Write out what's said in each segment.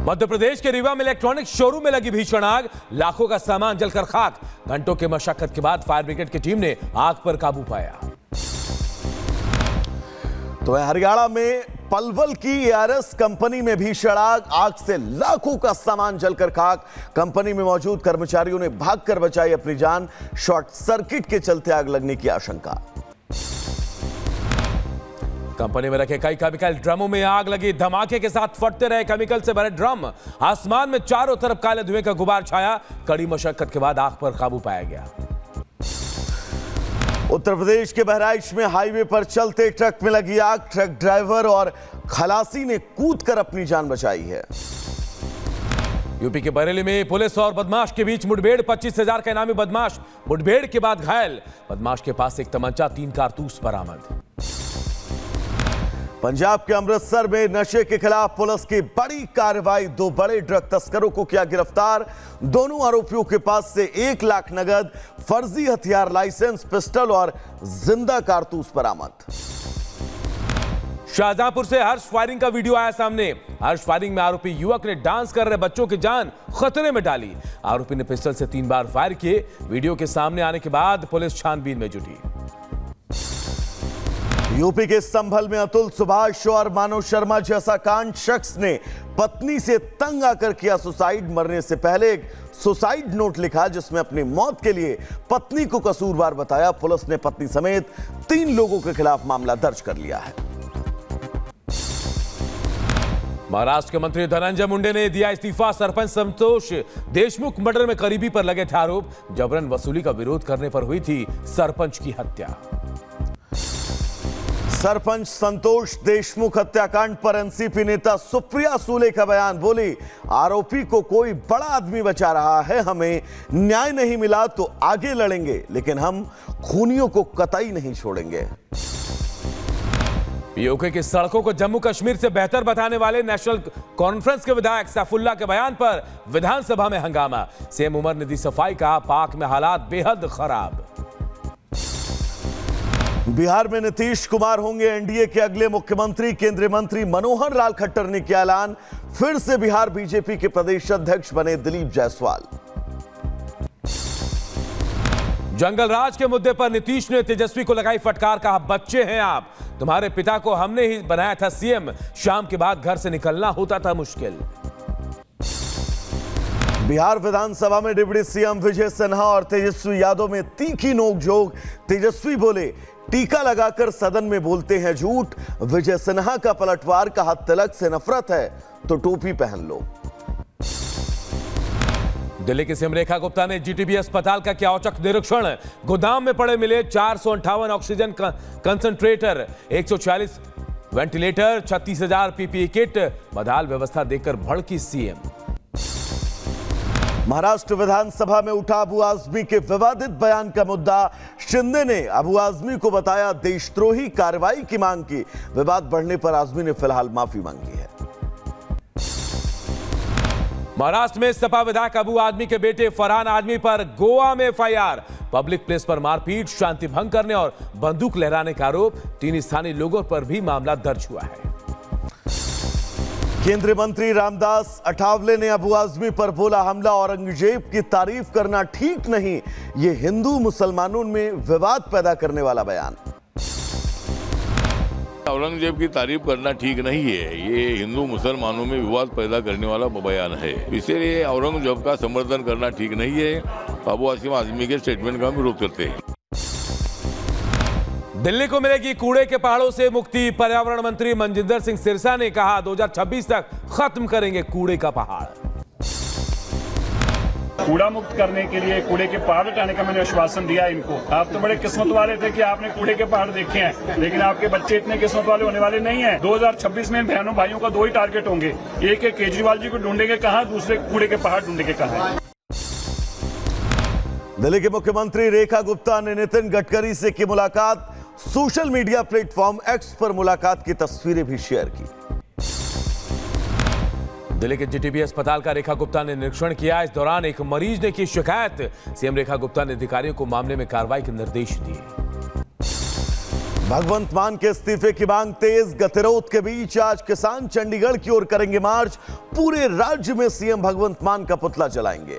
मध्य प्रदेश के रीवा में electronic showroom में लगी भीषण आग, लाखों का सामान जलकर खाक। घंटों की मशक्कत के बाद फायर ब्रिगेड की टीम ने आग पर काबू पाया। तो हरियाणा में पलवल की एआरएस कंपनी में भीषण आग से लाखों का सामान जलकर खाक। कंपनी में मौजूद कर्मचारियों ने भागकर बचाई अपनी जान। शॉर्ट सर्किट के चलते आग लगने की आशंका। कंपनी में रखे कई केमिकल ड्रमों में आग लगी। धमाके के साथ फटते रहे केमिकल से भरे ड्रम। आसमान में चारों तरफ काले धुएं का गुबार छाया। कड़ी मशक्कत के बाद आग पर काबू पाया गया। उत्तर प्रदेश के बहराइच में हाईवे पर चलते ट्रक में लगी आग। ट्रक ड्राइवर और खलासी ने कूदकर अपनी जान बचाई है। यूपी के बरेली में पुलिस और बदमाश के बीच मुठभेड़। 25,000 का इनामी बदमाश मुठभेड़ के बाद घायल। बदमाश के पास एक तमंचा, 3 कारतूस बरामद। पंजाब के अमृतसर में नशे के खिलाफ पुलिस की बड़ी कार्रवाई। 2 बड़े ड्रग तस्करों को किया गिरफ्तार। दोनों आरोपियों के पास से 1 लाख नगद, फर्जी हथियार लाइसेंस, पिस्टल और जिंदा कारतूस बरामद। शाहजहांपुर से हर्ष फायरिंग का वीडियो आया सामने। हर्ष फायरिंग में आरोपी युवक ने डांस कर रहे बच्चों की जान खतरे में डाली। आरोपी ने पिस्टल से 3 बार फायर किए। वीडियो के सामने आने के बाद पुलिस छानबीन में जुटी। यूपी के संभल में अतुल सुभाष और मानव शर्मा जैसा कांड। शख्स ने पत्नी से तंग आकर किया सुसाइड। मरने से पहले एक सुसाइड नोट लिखा जिसमें अपनी मौत के लिए पत्नी को कसूरवार बताया। पुलिस ने पत्नी समेत 3 लोगों के खिलाफ मामला दर्ज कर लिया है। महाराष्ट्र के मंत्री धनंजय मुंडे ने दिया इस्तीफा। सरपंच संतोष देशमुख मर्डर में करीबी पर लगे थे आरोप। जबरन वसूली का विरोध करने पर हुई थी सरपंच की हत्या। सरपंच संतोष देशमुख हत्याकांड पर एनसीपी नेता सुप्रिया सूले का बयान। बोली, आरोपी को कोई बड़ा आदमी बचा रहा है। हमें न्याय नहीं मिला तो आगे लड़ेंगे, लेकिन हम खूनियों को कतई नहीं छोड़ेंगे। पीओके की सड़कों को जम्मू कश्मीर से बेहतर बताने वाले नेशनल कॉन्फ्रेंस के विधायक सैफुल्ला के बयान पर विधानसभा में हंगामा। सीएम उमर ने दी सफाई। कहा, पाक में हालात बेहद खराब। बिहार में नीतीश कुमार होंगे एनडीए के अगले मुख्यमंत्री। केंद्रीय मंत्री मनोहर लाल खट्टर ने किया ऐलान। फिर से बिहार बीजेपी के प्रदेश अध्यक्ष बने दिलीप जायसवाल। जंगल राज के मुद्दे पर नीतीश ने तेजस्वी को लगाई फटकार। कहा, बच्चे हैं आप, तुम्हारे पिता को हमने ही बनाया था सीएम। शाम के बाद घर से निकलना होता था मुश्किल। बिहार विधानसभा में डिप्टी सीएम विजय सिन्हा और तेजस्वी यादव में तीखी नोकझोंक। तेजस्वी बोले, टीका लगाकर सदन में बोलते हैं झूठ। विजय सिन्हा का पलटवार। कहा, तिलक से नफरत है तो टोपी पहन लो। दिल्ली की सीएम रेखा गुप्ता ने जीटीबी अस्पताल का किया औचक निरीक्षण। गोदाम में पड़े मिले 458 oxygen concentrator, 140 ventilator, 36,000 PPE kit. बदहाल व्यवस्था देखकर भड़की सीएम। महाराष्ट्र विधानसभा में उठा अबू आजमी के विवादित बयान का मुद्दा। शिंदे ने अबू आजमी को बताया देशद्रोही। कार्रवाई की मांग की। विवाद बढ़ने पर आजमी ने फिलहाल माफी मांगी है। महाराष्ट्र में सपा विधायक अबू आजमी के बेटे फरहान आजमी पर गोवा में एफआईआर। पब्लिक प्लेस पर मारपीट, शांति भंग करने और बंदूक लहराने का आरोप। 3 स्थानीय लोगों पर भी मामला दर्ज हुआ है। केंद्रीय मंत्री रामदास अठावले ने अबू आजमी पर बोला, हमला औरंगजेब की तारीफ करना ठीक नहीं। यह हिंदू मुसलमानों में विवाद पैदा करने वाला बयान। औरंगजेब की तारीफ करना ठीक नहीं है। ये हिंदू मुसलमानों में विवाद पैदा करने वाला बयान है। इसीलिए औरंगजेब का समर्थन करना ठीक नहीं है। अबू आजमी के स्टेटमेंट का विरोध करते हैं। दिल्ली को मिलेगी कूड़े के पहाड़ों से मुक्ति। पर्यावरण मंत्री मनजिंदर सिंह सिरसा ने कहा, 2026 तक खत्म करेंगे कूड़े का पहाड़। कूड़ा मुक्त करने के लिए कूड़े के पहाड़ हटाने का मैंने आश्वासन दिया इनको। आप तो बड़े किस्मत वाले थे कि आपने कूड़े के पहाड़ देखे हैं, लेकिन आपके बच्चे इतने किस्मत वाले होने वाले नहीं हैं। 2026 में बहनों भाइयों का 2 ही टारगेट होंगे। एक केजरीवाल जी को ढूंढेंगे कहां, दूसरे कूड़े के पहाड़ ढूंढेंगे कहां। दिल्ली के मुख्यमंत्री रेखा गुप्ता ने नितिन गडकरी से की मुलाकात। सोशल मीडिया प्लेटफॉर्म एक्स पर मुलाकात की तस्वीरें भी शेयर की। दिल्ली के जीटीबी अस्पताल का रेखा गुप्ता ने निरीक्षण किया। इस दौरान एक मरीज ने की शिकायत। सीएम रेखा गुप्ता ने अधिकारियों को मामले में कार्रवाई के निर्देश दिए। भगवंत मान के इस्तीफे की मांग तेज, गतिरोध के बीच आज किसान चंडीगढ़ की ओर करेंगे मार्च। पूरे राज्य में सीएम भगवंत मान का पुतला जलाएंगे।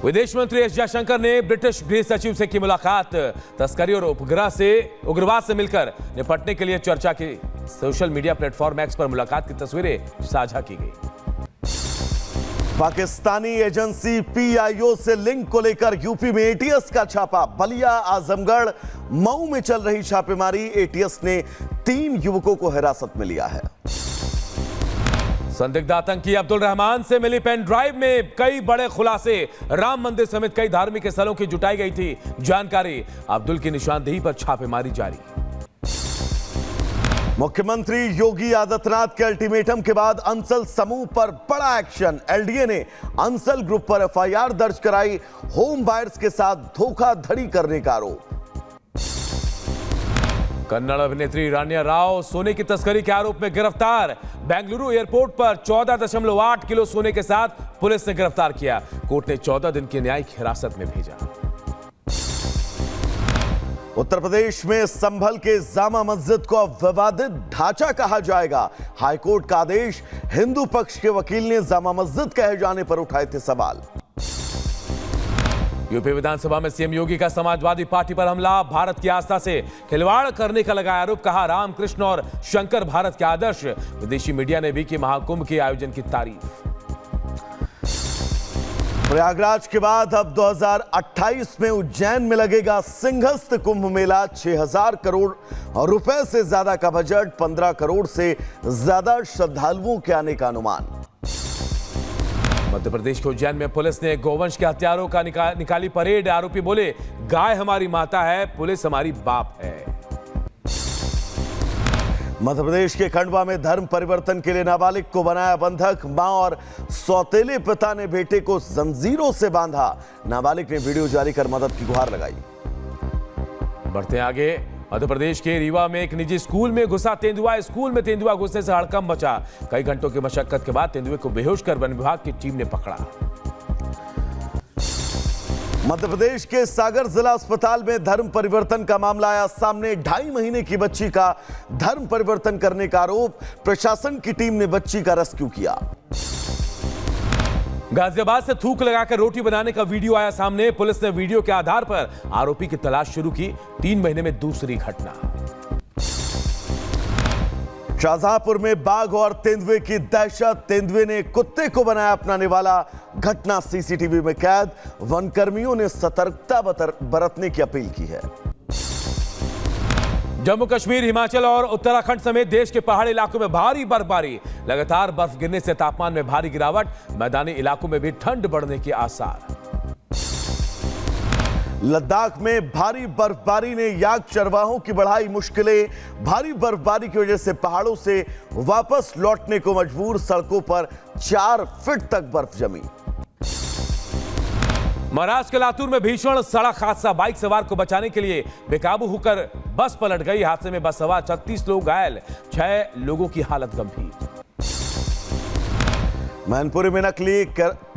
विदेश मंत्री एस जयशंकर ने ब्रिटिश गृह सचिव से की मुलाकात। तस्करी और उग्रवाद से मिलकर निपटने के लिए चर्चा की। सोशल मीडिया प्लेटफॉर्म एक्स पर मुलाकात की तस्वीरें साझा की गई। पाकिस्तानी एजेंसी पीआईओ से लिंक को लेकर यूपी में एटीएस का छापा। बलिया, आजमगढ़, मऊ में चल रही छापेमारी। एटीएस ने 3 युवकों को हिरासत में लिया है। संदिग्ध आतंकी अब्दुल रहमान से मिली पेन ड्राइव में कई बड़े खुलासे। राम मंदिर समेत कई धार्मिक स्थलों की जुटाई गई थी जानकारी। अब्दुल की निशानदेही पर छापेमारी जारी। मुख्यमंत्री योगी आदित्यनाथ के अल्टीमेटम के बाद अंसल समूह पर बड़ा एक्शन। एलडीए ने अंसल ग्रुप पर एफआईआर दर्ज कराई। होम बायर्स के साथ धोखाधड़ी करने का आरोप। कन्नड़ अभिनेत्री रानिया राव सोने की तस्करी के आरोप में गिरफ्तार। बेंगलुरु एयरपोर्ट पर 14.8 किलो सोने के साथ पुलिस ने गिरफ्तार किया। कोर्ट ने 14 दिन की न्यायिक हिरासत में भेजा। उत्तर प्रदेश में संभल के जामा मस्जिद को अब विवादित ढांचा कहा जाएगा। हाईकोर्ट का आदेश। हिंदू पक्ष के वकील ने जामा मस्जिद कहे जाने पर उठाए थे सवाल। यूपी विधानसभा में सीएम योगी का समाजवादी पार्टी पर हमला। भारत की आस्था से खिलवाड़ करने का लगाया आरोप। कहा रामकृष्ण और शंकर भारत के आदर्श। विदेशी मीडिया ने भी की महाकुंभ के आयोजन की तारीफ। प्रयागराज के बाद अब 2028 में उज्जैन में लगेगा सिंहस्थ कुंभ मेला। 6000 करोड़ रुपए से ज्यादा का बजट। 15 करोड़ से ज्यादा श्रद्धालुओं के आने का अनुमान। मध्य प्रदेश के उज्जैन में पुलिस ने गोवंश के हत्यारों का निकाली परेड। आरोपी बोले गाय हमारी माता है, पुलिस हमारी बाप है। मध्य प्रदेश के खंडवा में धर्म परिवर्तन के लिए नाबालिग को बनाया बंधक। मां और सौतेले पिता ने बेटे को जंजीरों से बांधा। नाबालिग ने वीडियो जारी कर मदद की गुहार लगाई। बढ़ते आगे, मध्य प्रदेश के रीवा में एक निजी स्कूल में घुसा तेंदुआ। स्कूल में तेंदुआ घुसने से हड़कंप मचा। कई घंटों की मशक्कत के बाद तेंदुए को बेहोश कर वन विभाग की टीम ने पकड़ा। मध्य प्रदेश के सागर जिला अस्पताल में धर्म परिवर्तन का मामला आया सामने। 2.5 महीने की बच्ची का धर्म परिवर्तन करने का आरोप। प्रशासन की टीम ने बच्ची का रेस्क्यू किया। गाजियाबाद से थूक लगाकर रोटी बनाने का वीडियो आया सामने। पुलिस ने वीडियो के आधार पर आरोपी की तलाश शुरू की। 3 महीने में दूसरी घटना। शाहजहांपुर में बाघ और तेंदुए की दहशत। तेंदुए ने कुत्ते को बनाया अपना निवाला। घटना सीसीटीवी में कैद। वनकर्मियों ने सतर्कता बरतने की अपील की है। जम्मू कश्मीर, हिमाचल और उत्तराखंड समेत देश के पहाड़ी इलाकों में भारी बर्फबारी। लगातार बर्फ गिरने से तापमान में भारी गिरावट। मैदानी इलाकों में भी ठंड बढ़ने के आसार। लद्दाख में भारी बर्फबारी ने याक चरवाहों की बढ़ाई मुश्किलें। भारी बर्फबारी की वजह से पहाड़ों से वापस लौटने को मजबूर। सड़कों पर 4 फीट तक बर्फ जमी। महाराष्ट्र के लातूर में भीषण सड़क हादसा। बाइक सवार को बचाने के लिए बेकाबू होकर बस पलट गई। हादसे में बस सवार 36 लोग घायल। 6 लोगों की हालत गंभीर। मैनपुरी में नकली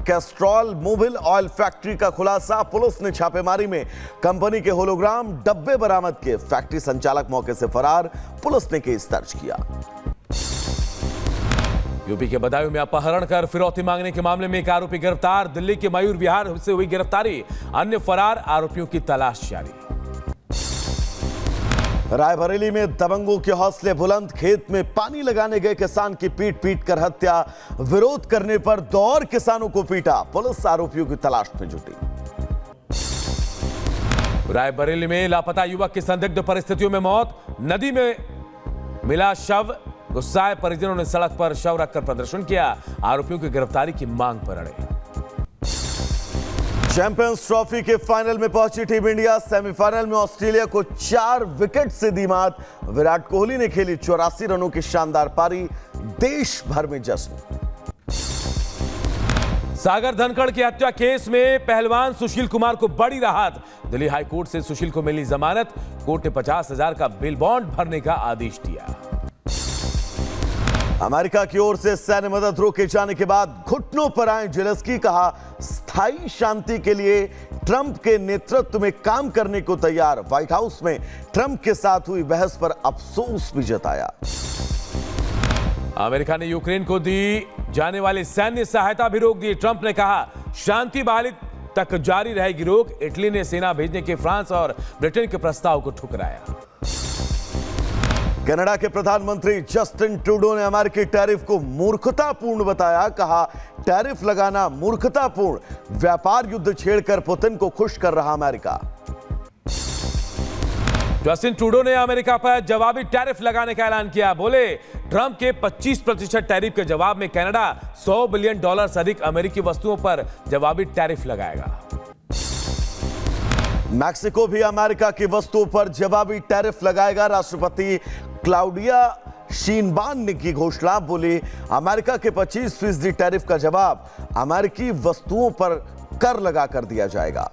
कैस्ट्रॉल मोबिल ऑयल फैक्ट्री का खुलासा। पुलिस ने छापेमारी में कंपनी के होलोग्राम डब्बे बरामद किए। फैक्ट्री संचालक मौके से फरार। पुलिस ने केस दर्ज किया। यूपी के बदायूं में अपहरण कर फिरौती मांगने के मामले में एक आरोपी गिरफ्तार। दिल्ली के मयूर विहार से हुई गिरफ्तारी। अन्य फरार आरोपियों की तलाश जारी। रायबरेली में दबंगों के हौसले बुलंद। खेत में पानी लगाने गए किसान की पीट कर हत्या। विरोध करने पर 2 और किसानों को पीटा। पुलिस आरोपियों की तलाश में जुटी। रायबरेली में लापता युवक की संदिग्ध परिस्थितियों में मौत। नदी में मिला शव। गुस्साए परिजनों ने सड़क पर शव रखकर प्रदर्शन किया। आरोपियों की गिरफ्तारी की मांग पर अड़े। चैंपियंस ट्रॉफी के फाइनल में पहुंची टीम इंडिया। सेमीफाइनल में ऑस्ट्रेलिया को 4 विकेट से दी मात। विराट कोहली ने खेली 84 रनों की शानदार पारी। देश भर में जश्न। सागर धनखड़ की हत्या केस में पहलवान सुशील कुमार को बड़ी राहत। दिल्ली हाई कोर्ट से सुशील को मिली जमानत। कोर्ट ने 50,000 का बेल बॉन्ड भरने का आदेश दिया। अमेरिका की ओर से सैन्य मदद रोके जाने के बाद घुटनों पर आए जेलेंस्की, कहा स्थायी शांति के लिए ट्रंप के नेतृत्व में काम करने को तैयार। व्हाइट हाउस में ट्रंप के साथ हुई बहस पर अफसोस भी जताया। अमेरिका ने यूक्रेन को दी जाने वाली सैन्य सहायता भी रोक दी। ट्रंप ने कहा शांति बहाली तक जारी रहेगी रोक। इटली ने सेना भेजने के फ्रांस और ब्रिटेन के प्रस्ताव को ठुकराया। कनाडा के प्रधानमंत्री जस्टिन ट्रूडो ने अमेरिकी टैरिफ को मूर्खतापूर्ण बताया। कहा टैरिफ लगाना मूर्खतापूर्ण, व्यापार युद्ध छेड़कर पुतिन को खुश कर रहा अमेरिका। जस्टिन ट्रूडो ने अमेरिका पर जवाबी टैरिफ लगाने का ऐलान किया। बोले ट्रंप के 25% टैरिफ के जवाब में कनाडा $100 बिलियन से अधिक अमेरिकी वस्तुओं पर जवाबी टैरिफ लगाएगा। मैक्सिको भी अमेरिका की वस्तुओं पर जवाबी टैरिफ लगाएगा। राष्ट्रपति क्लाउडिया शीनबान ने की घोषणा। बोली अमेरिका के 25% टैरिफ का जवाब अमेरिकी वस्तुओं पर कर लगा कर दिया जाएगा।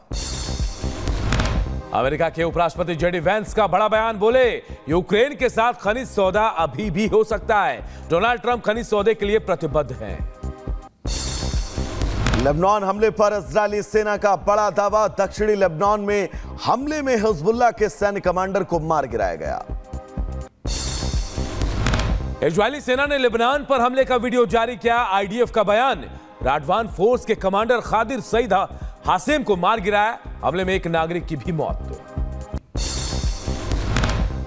अमेरिका के उपराष्ट्रपति जेडी वेंस का बड़ा बयान। बोले यूक्रेन के साथ खनिज सौदा अभी भी हो सकता है। डोनाल्ड ट्रंप खनिज सौदे के लिए प्रतिबद्ध हैं। लेबनान हमले पर इजरायली सेना का बड़ा दावा। दक्षिणी लेबनान में हमले में हिजबुल्लाह के सैन्य कमांडर को मार गिराया गया। इजरायली सेना ने लेबनान पर हमले का वीडियो जारी किया। आईडीएफ का बयान, राडवान फोर्स के कमांडर खादिर सईद हासिम को मार गिराया। हमले में एक नागरिक की भी मौत।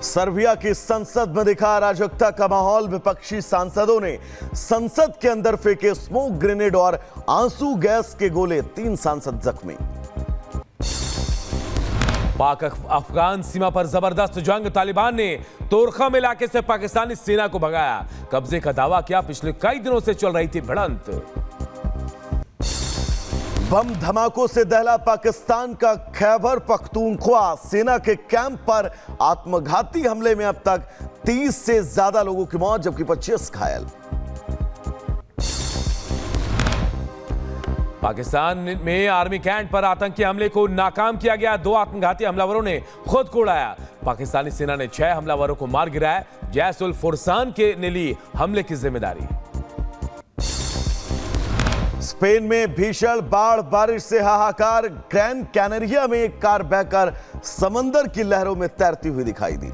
सर्बिया की संसद में दिखा अराजकता का माहौल। विपक्षी सांसदों ने संसद के अंदर फेंके स्मोक ग्रेनेड और आंसू गैस के गोले। 3 सांसद जख्मी। पाक अफगान सीमा पर जबरदस्त जंग। तालिबान ने तोरखम इलाके से पाकिस्तानी सेना को भगाया। कब्जे का दावा किया। पिछले कई दिनों से चल रही थी भिड़ंत। बम धमाकों से दहला पाकिस्तान का खैबर पख्तूनख्वा। सेना के कैंप पर आत्मघाती हमले में अब तक 30 से ज्यादा लोगों की मौत, जबकि 25 घायल। पाकिस्तान में आर्मी कैंप पर आतंकी हमले को नाकाम किया गया। 2 आत्मघाती हमलावरों ने खुद को उड़ाया। पाकिस्तानी सेना ने 6 हमलावरों को मार गिराया। जैश उल फुरसान ने ली हमले की जिम्मेदारी। स्पेन में भीषण बाढ़ बारिश से हाहाकार। ग्रैंड कैनरिया में एक कार बहकर समंदर की लहरों में तैरती हुई दिखाई दी।